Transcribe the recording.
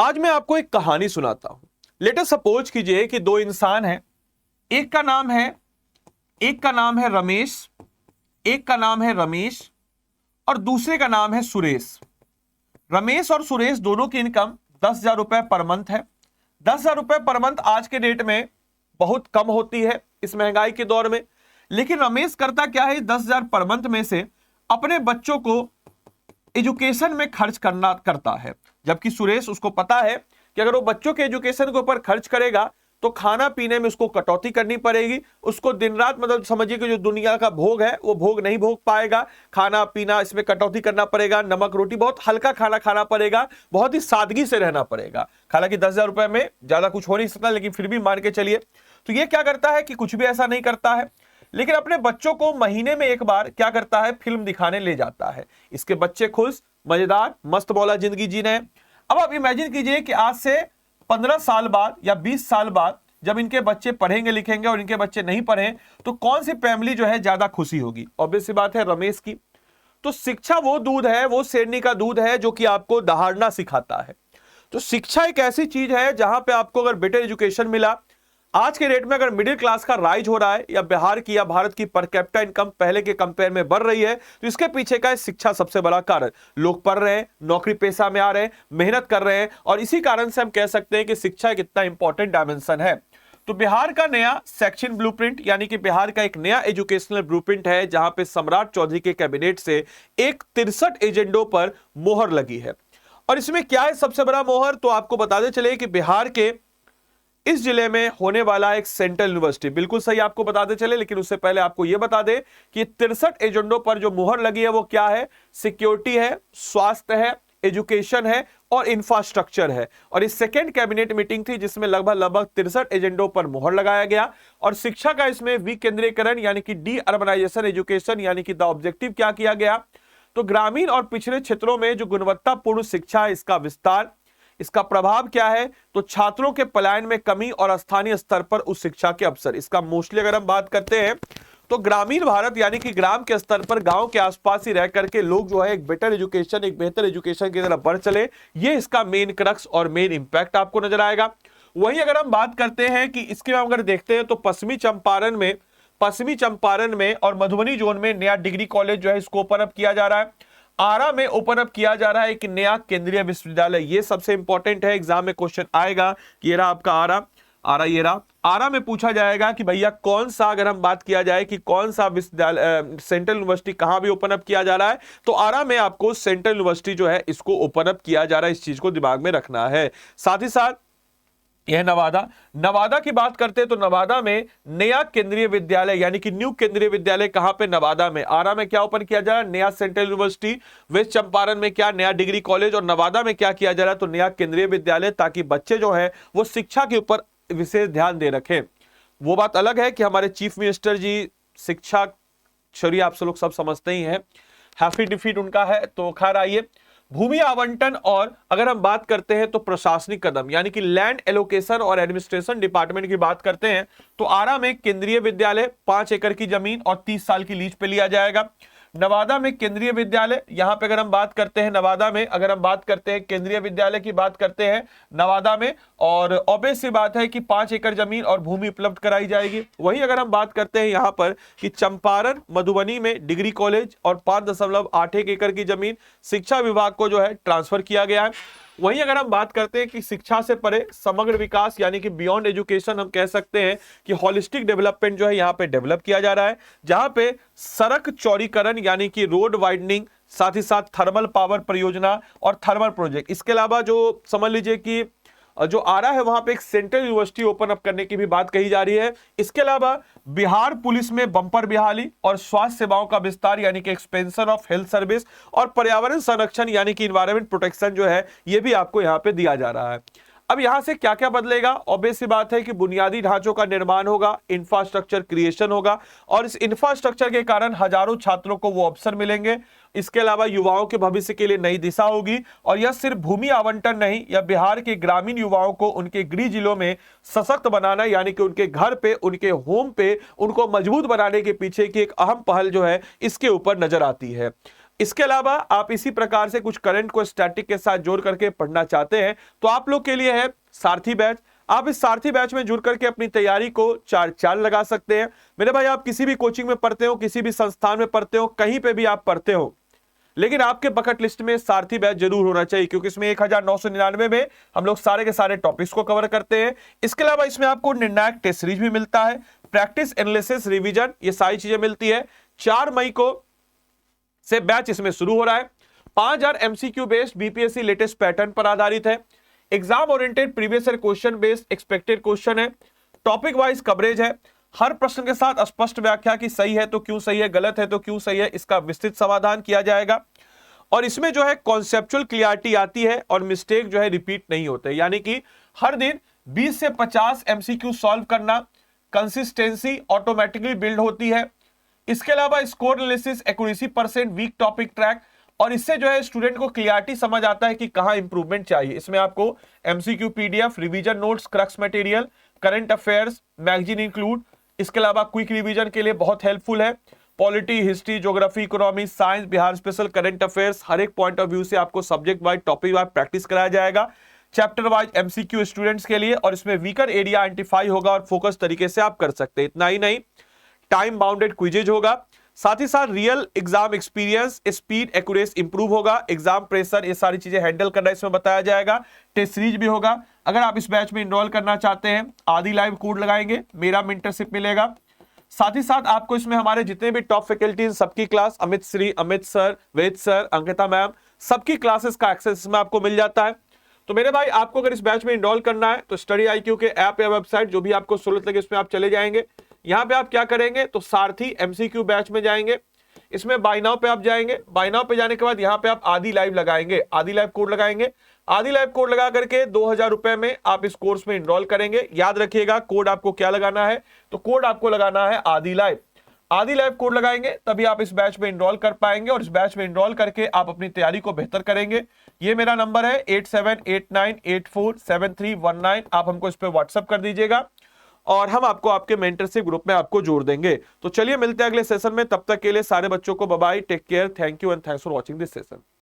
आज मैं आपको एक कहानी सुनाता हूं। लेट अस सपोज कीजिए कि दो इंसान हैं। एक का नाम है रमेश, एक का नाम है रमेश और दूसरे का नाम है सुरेश। रमेश और सुरेश दोनों की इनकम 10,000 रुपए पर मंथ है। 10,000 रुपए पर मंथ आज के डेट में बहुत कम होती है इस महंगाई के दौर में। लेकिन रमेश करता क्या है, 10,000 पर मंथ में से अपने बच्चों को एजुकेशन में खर्च करता है। जबकि सुरेश, उसको पता है कि अगर वो बच्चों के एजुकेशन के ऊपर खर्च करेगा तो खाना पीने में उसको कटौती करनी पड़ेगी। उसको दिन रात, मतलब समझिए कि जो दुनिया का भोग है वो भोग नहीं भोग पाएगा। खाना पीना इसमें कटौती करना पड़ेगा, नमक रोटी, बहुत हल्का खाना खाना पड़ेगा, बहुत ही सादगी से रहना पड़ेगा। हालांकि 10,000 रुपए में ज्यादा कुछ हो नहीं सकता, लेकिन फिर भी मान के चलिए। तो ये क्या करता है कि कुछ भी ऐसा नहीं करता है, लेकिन अपने बच्चों को महीने में एक बार क्या करता है, फिल्म दिखाने ले जाता है। इसके बच्चे खुश, मजेदार, मस्त मौला जिंदगी जी रहे हैं। अब आप इमेजिन कीजिए कि आज से 15 साल बाद या 20 साल बाद जब इनके बच्चे पढ़ेंगे लिखेंगे और इनके बच्चे नहीं पढ़े तो कौन सी फैमिली जो है ज्यादा खुशी होगी? ऑब्वियस सी बात है, रमेश की। तो शिक्षा वो दूध है, वो शेरनी का दूध है जो कि आपको दहाड़ना सिखाता है। तो शिक्षा एक ऐसी चीज है जहां पे आपको अगर बेटर एजुकेशन मिला, आज के रेट में अगर मिडिल क्लास का राइज हो रहा है या बिहार की या भारत की पर कैपिटा इनकम पहले के कंपेयर में बढ़ रही है, तो इसके पीछे का है शिक्षा सबसे बड़ा कारण। लोग पढ़ रहे हैं, नौकरी पेशा में आ रहे हैं, मेहनत कर रहे हैं, और इसी कारण से हम कह सकते हैं कि शिक्षा एक इतना इंपॉर्टेंट डायमेंशन है। तो बिहार का नया सेक्शन ब्लूप्रिंट, यानी कि बिहार का एक नया एजुकेशनल ब्लूप्रिंट है जहां पे सम्राट चौधरी के कैबिनेट से एक 63 एजेंडों पर मोहर लगी है। और इसमें क्या है सबसे बड़ा मोहर, तो आपको बताते चले कि बिहार के इस जिले में होने वाला एक सेंट्रल यूनिवर्सिटी, बिल्कुल सही आपको बताते चले, लेकिन उससे पहले आपको यह बता दें कि 63 एजेंडों पर जो मुहर लगी है वो क्या है? सिक्योरिटी है, स्वास्थ्य है, एजुकेशन है और इंफ्रास्ट्रक्चर है। और इस सेकेंड कैबिनेट मीटिंग थी जिसमें लगभग 63 एजेंडों पर मुहर लगाया गया। और शिक्षा का इसमें विकेंद्रीकरण यानी कि डी अर्बनाइजेशन एजुकेशन, यानी कि द ऑब्जेक्टिव क्या किया गया, तो ग्रामीण और पिछड़े क्षेत्रों में जो गुणवत्तापूर्ण शिक्षा है इसका विस्तार। इसका प्रभाव क्या है, तो छात्रों के पलायन में कमी और स्थानीय स्तर पर उच्च शिक्षा के अवसर। इसका मोस्टली अगर हम बात करते हैं तो ग्रामीण भारत, यानी कि ग्राम के स्तर पर गांव के आसपास ही रह करके लोग जो है एक बेटर एजुकेशन, एक बेहतर एजुकेशन की तरफ बढ़ चले, ये इसका मेन क्रक्स और मेन इंपैक्ट आपको नजर आएगा। वहीं अगर हम बात करते हैं कि इसके हम अगर देखते हैं तो पश्चिमी चंपारण में और मधुबनी जोन में नया डिग्री कॉलेज जो है इसको ओपन अप किया जा रहा है। आरा में ओपन अप किया जा रहा है एक नया केंद्रीय विश्वविद्यालय। ये सबसे इंपॉर्टेंट है, एग्जाम में क्वेश्चन आएगा कि ये रहा आपका आरा ये रहा। आरा में पूछा जाएगा कि भैया कौन सा, अगर हम बात किया जाए कि कौन सा विश्वविद्यालय, सेंट्रल यूनिवर्सिटी कहां भी ओपन अप किया जा रहा है, तो आरा में आपको सेंट्रल यूनिवर्सिटी जो है इसको ओपन अप किया जा रहा है। इस चीज को दिमाग में रखना है। साथ ही साथ यह नवादा की बात करते हैं तो नवादा में नया केंद्रीय विद्यालय, यानी कि न्यू केंद्रीय विद्यालय कहां पे? नवादा में। आरा में क्या ओपन किया जा रहा है? नया सेंट्रल यूनिवर्सिटी। वेस्ट चंपारण में क्या? नया डिग्री कॉलेज। और नवादा में क्या किया जा रहा है? तो नया केंद्रीय विद्यालय, ताकि बच्चे जो है वो शिक्षा के ऊपर विशेष ध्यान दे रखें। वो बात अलग है कि हमारे चीफ मिनिस्टर जी शिक्षा शरीय आप लोग सब समझते ही हैं, हैप्पी डिफीट उनका है। तो खैर आइए, भूमि आवंटन और अगर हम बात करते हैं तो प्रशासनिक कदम, यानी कि लैंड एलोकेशन और एडमिनिस्ट्रेशन डिपार्टमेंट की बात करते हैं तो आरा में केंद्रीय विद्यालय 5 एकड़ की जमीन और 30 साल की लीज पे लिया जाएगा। नवादा में केंद्रीय विद्यालय, यहां पे अगर हम बात करते हैं नवादा में, अगर हम बात करते हैं केंद्रीय विद्यालय की बात करते हैं नवादा में, और ऑब्वियस सी बात है कि 5 एकड़ जमीन और भूमि उपलब्ध कराई जाएगी। वहीं अगर हम बात करते हैं यहां पर कि चंपारण मधुबनी में डिग्री कॉलेज और 5.81 एकड़ की जमीन शिक्षा विभाग को जो है ट्रांसफर किया गया है। वहीं अगर हम बात करते हैं कि शिक्षा से परे समग्र विकास, यानी कि बियॉन्ड एजुकेशन, हम कह सकते हैं कि होलिस्टिक डेवलपमेंट जो है यहाँ पे डेवलप किया जा रहा है, जहां पे सड़क चौड़ीकरण यानी कि रोड वाइडनिंग, साथ ही साथ थर्मल पावर परियोजना और थर्मल प्रोजेक्ट। इसके अलावा जो समझ लीजिए कि जो आरा है वहां पे एक सेंट्रल यूनिवर्सिटी ओपन अप करने की भी बात कही जा रही है। इसके अलावा बिहार पुलिस में बंपर बहाली और स्वास्थ्य सेवाओं का विस्तार, यानी कि एक्सपेंशन ऑफ हेल्थ सर्विस, और पर्यावरण संरक्षण यानी कि इन्वायरमेंट प्रोटेक्शन जो है ये भी आपको यहाँ पे दिया जा रहा है। अब यहां से क्या क्या बदलेगा? ऑब्वियस सी बात है कि बुनियादी ढांचों का निर्माण होगा, इंफ्रास्ट्रक्चर क्रिएशन होगा, और इस इंफ्रास्ट्रक्चर के कारण हजारों छात्रों को वो अवसर मिलेंगे। इसके अलावा युवाओं के भविष्य के लिए नई दिशा होगी। और यह सिर्फ भूमि आवंटन नहीं, यह बिहार के ग्रामीण युवाओं को उनके गृह जिलों में सशक्त बनाना, यानी कि उनके घर पे, उनके होम पे उनको मजबूत बनाने के पीछे की एक अहम पहल जो है इसके ऊपर नजर आती है। इसके अलावा आप इसी प्रकार से कुछ करंट को स्टैटिक के साथ जोड़ करके पढ़ना चाहते हैं तो आप लोग के लिए है सारथी बैच। आप इस सारथी बैच में जुड़ करके अपनी तैयारी को चार चांद लगा सकते हैं। मेरे भाई, आप किसी भी कोचिंग में पढ़ते हो, किसी भी संस्थान में पढ़ते हो, कहीं पे भी आप पढ़ते हो, लेकिन आपके बकेट लिस्ट में सारथी बैच जरूर होना चाहिए, क्योंकि इसमें 1999 में हम लोग सारे के सारे टॉपिक्स को कवर करते हैं। इसके अलावा इसमें आपको निर्णायक टेस्ट सीरीज भी मिलता है, प्रैक्टिस, एनालिसिस, रिवीजन, ये सारी चीजें मिलती है। 4 मई को से बैच इसमें शुरू हो रहा है। 5000 MCQ based BPSC latest pattern पर आधारित है। Exam oriented previous year question based expected question है। टॉपिक वाइज कवरेज है। हर प्रश्न के साथ स्पष्ट व्याख्या की सही है तो क्यों सही है, गलत है तो क्यों सही है, इसका विस्तृत समाधान किया जाएगा। और इसमें जो है कॉन्सेप्चुअल क्लियरिटी आती है और मिस्टेक जो है रिपीट नहीं होते, यानी कि हर दिन 20 से 50 एमसीक्यू सॉल्व करना, कंसिस्टेंसी ऑटोमेटिकली बिल्ड होती है। इसके अलावा score analysis, accuracy percent, weak topic track, और इससे जो है स्टूडेंट को क्लियरिटी समझ आता है कि कहां इंप्रूवमेंट चाहिए। इसमें आपको MCQ PDF, revision notes, crux material, current affairs, magazine include, इसके अलावा क्विक रिवीजन के लिए बहुत हेल्पफुल है। Polity, history, geography, economy, science, Bihar special, current affairs, हर एक पॉइंट ऑफ व्यू से आपको subject wise, topic wise practice कराया जाएगा। चैप्टर वाइज एमसीक्यू स्टूडेंट्स के लिए, और इसमें वीकर एरिया आइडेंटिफाई होगा और फोकस तरीके से आप कर सकते हैं। इतना ही नहीं, टाइम बाउंडेड क्विजेज होगा, साथ ही साथ real exam experience, speed, accuracy improve होगा, एग्जाम प्रेशर, ये सारी चीजें हैंडल करना इसमें बताया जाएगा। टेस्ट सीरीज भी होगा। अगर आप इस बैच में इनरोल करना चाहते हैं, आदि लाइव कोड लगाएंगे, मेरा मेंटरशिप मिलेगा। साथ ही साथ आपको इसमें हमारे जितने भी टॉप फैकल्टीज, सबकी क्लास, अमित श्री, अमित सर, वेद सर, अंकिता मैम, सबकी क्लासेस का एक्सेस इसमें आपको मिल जाता है। तो मेरे भाई, आपको अगर इस बैच में इनरोल करना है तो स्टडी IQ के ऐप या वेबसाइट, जो भी आपको सहूलत लगे, उसमें आप चले जाएंगे। यहाँ पे आप क्या करेंगे तो सारथी MCQ बैच में जाएंगे, इसमें बाय नाउ पे आप जाएंगे। बाय नाउ पे जाने के बाद यहाँ पे आप आदि लाइव लगाएंगे, आदि लाइव कोड लगाएंगे। आदि लाइव कोड लगा करके 2000 रुपए में आप इस कोर्स में इनरोल करेंगे। याद रखिएगा, कोड आपको क्या लगाना है, तो कोड आपको लगाना है आदि लाइव। आदि लाइव कोड लगाएंगे तभी आप इस बैच में इनरोल कर पाएंगे, और इस बैच में इनरोल करके आप अपनी तैयारी को बेहतर करेंगे। ये मेरा नंबर है 8789847319, आप हमको इस पर व्हाट्सएप कर दीजिएगा और हम आपको आपके मेंटरशिप ग्रुप में आपको जोड़ देंगे। तो चलिए मिलते हैं अगले सेशन में, तब तक के लिए सारे बच्चों को bye bye, take care, thank you and thanks for watching this session.